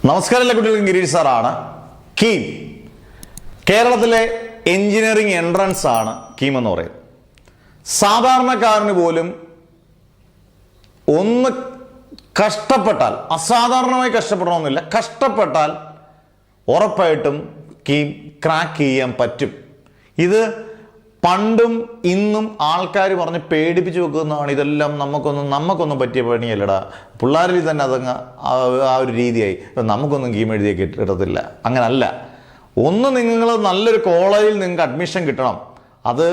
നമസ്കാരം, എല്ലാ കുട്ടികൾക്കും ഗിരീഷ് സാറാണ്. കീം കേരളത്തിലെ എഞ്ചിനീയറിംഗ് എൻട്രൻസ് ആണ് കീം എന്ന് പറയുന്നത്. സാധാരണക്കാരന് പോലും ഒന്ന് കഷ്ടപ്പെട്ടാൽ, അസാധാരണമായി കഷ്ടപ്പെടണമെന്നില്ല, കഷ്ടപ്പെട്ടാൽ ഉറപ്പായിട്ടും കീം ക്രാക്ക് ചെയ്യാൻ പറ്റും. ഇത് പണ്ടും ഇന്നും ആൾക്കാർ പറഞ്ഞ് പേടിപ്പിച്ചു വെക്കുന്നതാണ്. ഇതെല്ലാം നമുക്കൊന്നും പറ്റിയ പണിയല്ലടാ, പിള്ളേരിൽ തന്നെ അതങ്ങ് ആ ഒരു രീതിയായി, നമുക്കൊന്നും കീം എഴുതിയൊക്കെ ഇടത്തില്ല. അങ്ങനല്ല. ഒന്ന്, നിങ്ങൾ നല്ലൊരു കോളേജിൽ നിങ്ങൾക്ക് അഡ്മിഷൻ കിട്ടണം, അത്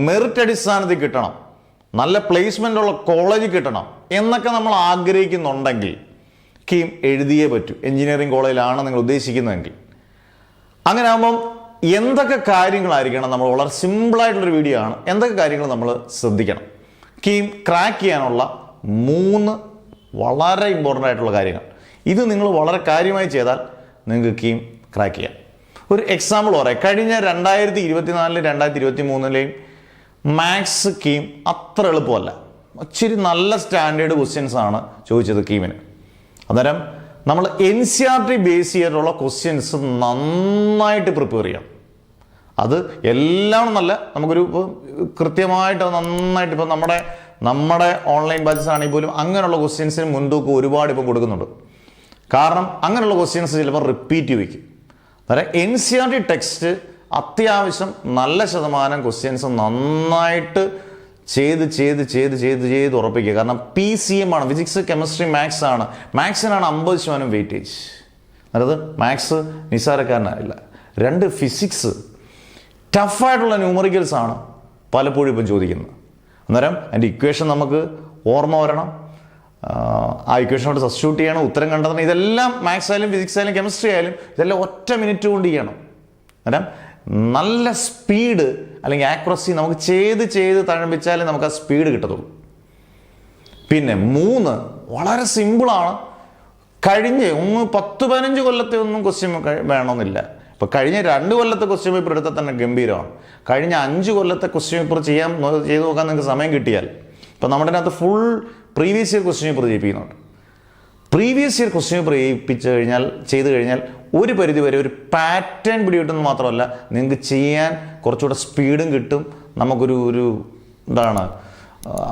മെറിറ്റ് അടിസ്ഥാനത്തിൽ കിട്ടണം, നല്ല പ്ലേസ്മെൻ്റ് ഉള്ള കോളേജിൽ കിട്ടണം എന്നൊക്കെ നമ്മൾ ആഗ്രഹിക്കുന്നുണ്ടെങ്കിൽ കീം എഴുതിയേ പറ്റൂ. എഞ്ചിനീയറിംഗ് കോളേജിലാണ് നിങ്ങൾ ഉദ്ദേശിക്കുന്നതെങ്കിൽ. അങ്ങനെ ആകുമ്പം എന്തൊക്കെ കാര്യങ്ങളായിരിക്കണം, നമ്മൾ വളരെ സിമ്പിളായിട്ടുള്ളൊരു വീഡിയോ ആണ്, എന്തൊക്കെ കാര്യങ്ങൾ നമ്മൾ ശ്രദ്ധിക്കണം. കീം ക്രാക്ക് ചെയ്യാനുള്ള 3 വളരെ ഇമ്പോർട്ടൻ്റ് ആയിട്ടുള്ള കാര്യങ്ങൾ. ഇത് നിങ്ങൾ വളരെ കാര്യമായി ചെയ്താൽ നിങ്ങൾക്ക് കീം ക്രാക്ക് ചെയ്യാം. ഒരു എക്സാമ്പിൾ പറയാം. കഴിഞ്ഞ 2024 2023 മാത്സ് കീം അത്ര എളുപ്പമല്ല. ഇച്ചിരി നല്ല സ്റ്റാൻഡേർഡ് ക്വസ്റ്റ്യൻസ് ആണ് ചോദിച്ചത് കീമിന്. അന്നേരം നമ്മൾ NCERT ബേസ് ചെയ്തിട്ടുള്ള ക്വസ്റ്റ്യൻസ് നന്നായിട്ട് പ്രിപ്പയർ ചെയ്യണം. അത് എല്ലാം നല്ല നമുക്കൊരു കൃത്യമായിട്ട് നന്നായിട്ട് ഇപ്പം നമ്മുടെ ഓൺലൈൻ ബാച്ചസ് ആണെങ്കിൽ പോലും അങ്ങനെയുള്ള ക്വസ്റ്റ്യൻസിന് മുൻതൂക്കം ഒരുപാട് ഇപ്പം കൊടുക്കുന്നുണ്ട്. കാരണം അങ്ങനെയുള്ള ക്വസ്റ്റ്യൻസ് ചിലപ്പോൾ റിപ്പീറ്റ് വയ്ക്കും. അതായത് NCERT ടെക്സ്റ്റ് അത്യാവശ്യം നല്ല ശതമാനം ക്വസ്റ്റ്യൻസ് നന്നായിട്ട് ചെയ്ത് ഉറപ്പിക്കുക. കാരണം PCM ആണ്, ഫിസിക്സ് കെമിസ്ട്രി മാത്സ് ആണ്. മാത്സിനാണ് 50% വെയിറ്റേജ്. അതായത് മാത്സ് നിസ്സാരക്കാരനല്ല. 2 ഫിസിക്സ് ടഫായിട്ടുള്ള ന്യൂമറിക്കൽസ് ആണ് പലപ്പോഴും ഇപ്പം ചോദിക്കുന്നത്. അന്നേരം അതിൻ്റെ ഇക്വേഷൻ നമുക്ക് ഓർമ്മ വരണം, ആ ഇക്വേഷനോട് സബ്സ്റ്റിറ്റ്യൂട്ട് ചെയ്യണം, ഉത്തരം കണ്ടെത്തണം. ഇതെല്ലാം മാത്സ് ആയാലും ഫിസിക്സ് ആയാലും കെമിസ്ട്രി ആയാലും ഇതെല്ലാം ഒറ്റ മിനിറ്റ് കൊണ്ട് ചെയ്യണം. അന്നേരം നല്ല സ്പീഡ് അല്ലെങ്കിൽ ആക്യുറസി നമുക്ക് ചെയ്ത് തഴമ്പിച്ചാലേ നമുക്ക് ആ സ്പീഡ് കിട്ടത്തുള്ളൂ. പിന്നെ 3 വളരെ സിമ്പിളാണ്. കഴിഞ്ഞ 10-15 കൊല്ലത്തെ ഒന്നും ക്വസ്റ്റ്യൻ വേണമെന്നില്ല. ഇപ്പോൾ കഴിഞ്ഞ 2 കൊല്ലത്തെ ക്വസ്റ്റ്യൻ പേപ്പർ എടുത്താൽ തന്നെ ഗംഭീരമാണ്. കഴിഞ്ഞ 5 കൊല്ലത്തെ ക്വസ്റ്റ്യൻ പേപ്പർ ചെയ്ത് നോക്കാൻ നിങ്ങൾക്ക് സമയം കിട്ടിയാൽ, ഇപ്പം നമ്മുടെ അതിനകത്ത് full previous year question paper ചെയ്യിപ്പിക്കുന്നുണ്ട്. പ്രീവിയസ് ഇയർ ക്വസ്റ്റ്യൻ പേപ്പർ ചെയ്ത് കഴിഞ്ഞാൽ ഒരു പരിധി വരെ ഒരു പാറ്റേൺ പിടികിട്ടുന്നത് മാത്രമല്ല, നിങ്ങൾക്ക് ചെയ്യാൻ കുറച്ചുകൂടെ സ്പീഡും കിട്ടും. നമുക്കൊരു എന്താണ്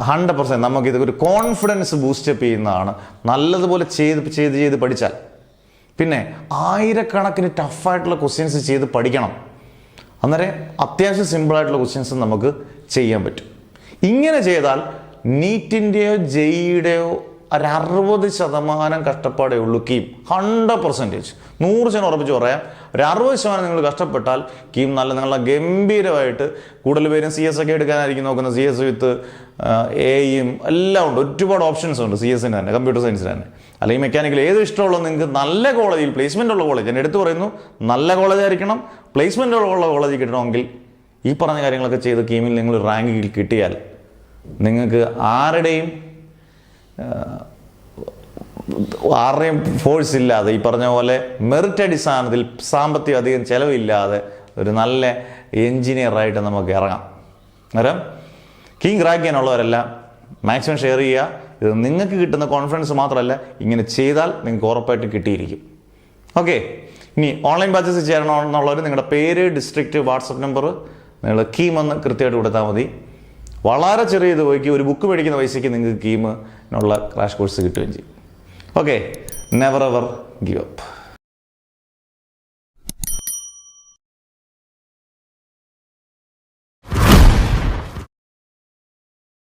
100% നമുക്കിതൊരു കോൺഫിഡൻസ് ബൂസ്റ്റപ്പ് ചെയ്യുന്നതാണ്. നല്ലതുപോലെ ചെയ്ത് പഠിച്ചാൽ. പിന്നെ 1000കണക്കിന് ടഫായിട്ടുള്ള ക്വസ്റ്റ്യൻസ് ചെയ്ത് പഠിക്കണം. അന്നേരം അത്യാവശ്യം സിമ്പിളായിട്ടുള്ള ക്വസ്റ്റ്യൻസ് നമുക്ക് ചെയ്യാൻ പറ്റും. ഇങ്ങനെ ചെയ്താൽ നീറ്റിൻ്റെയോ ജെഇയുടെയോ ഒരു 60% കഷ്ടപ്പാടേ ഉള്ളൂ കീം. 100%, 100% ഉറപ്പിച്ച് പറയാം. ഒരു 60% നിങ്ങൾ കഷ്ടപ്പെട്ടാൽ കീം നിങ്ങളെ ഗംഭീരമായിട്ട്, കൂടുതൽ പേരും CS ഒക്കെ എടുക്കാനായിരിക്കും നോക്കുന്നത്. CS വിത്ത് AIയും എല്ലാം ഉണ്ട്, ഒരുപാട് ഓപ്ഷൻസ് ഉണ്ട് CS-ന് തന്നെ, കമ്പ്യൂട്ടർ സയൻസിന് തന്നെ. അല്ലെങ്കിൽ മെക്കാനിക്കൽ, ഏത് ഇഷ്ടമുള്ള നിങ്ങൾക്ക് നല്ല കോളേജിൽ, പ്ലേസ്മെൻ്റ് ഉള്ള കോളേജ്, ഞാൻ എടുത്തു പറയുന്നു, നല്ല കോളേജായിരിക്കണം. പ്ലേസ്മെൻ്റ് ഉള്ള കോളേജിൽ കിട്ടണമെങ്കിൽ ഈ പറഞ്ഞ കാര്യങ്ങളൊക്കെ ചെയ്ത് കീമിൽ നിങ്ങൾ റാങ്കിൽ കിട്ടിയാൽ നിങ്ങൾക്ക് ആരുടെയും ഫോഴ്സ് ഇല്ലാതെ, ഈ പറഞ്ഞ പോലെ മെറിറ്റ് അടിസ്ഥാനത്തിൽ സാമ്പത്തികം അധികം ചിലവില്ലാതെ ഒരു നല്ല എൻജിനീയറായിട്ട് നമുക്ക് ഇറങ്ങാം. അന്നേരം കീം ക്രാക്ക് ചെയ്യാനുള്ളവരെല്ലാം മാക്സിമം ഷെയർ ചെയ്യുക. ഇത് നിങ്ങൾക്ക് കിട്ടുന്ന കോൺഫിഡൻസ് മാത്രമല്ല, ഇങ്ങനെ ചെയ്താൽ നിങ്ങൾക്ക് ഉറപ്പായിട്ട് കിട്ടിയിരിക്കും. ഓക്കെ, ഇനി ഓൺലൈൻ ബാച്ചസ് ചേരണമെന്നുള്ളവർ നിങ്ങളുടെ പേര്, ഡിസ്ട്രിക്റ്റ്, വാട്സപ്പ് നമ്പർ നിങ്ങൾ കീം എന്ന് കൃത്യമായിട്ട് കൊടുത്താൽ മതി. വളരെ ചെറിയ തുകയ്ക്ക്, ഒരു ബുക്ക് മേടിക്കുന്ന പൈസയ്ക്ക് നിങ്ങൾക്ക് കീമിനുള്ള ക്രാഷ് കോഴ്സ് കിട്ടുകയും ചെയ്യും. Okay, never ever give up.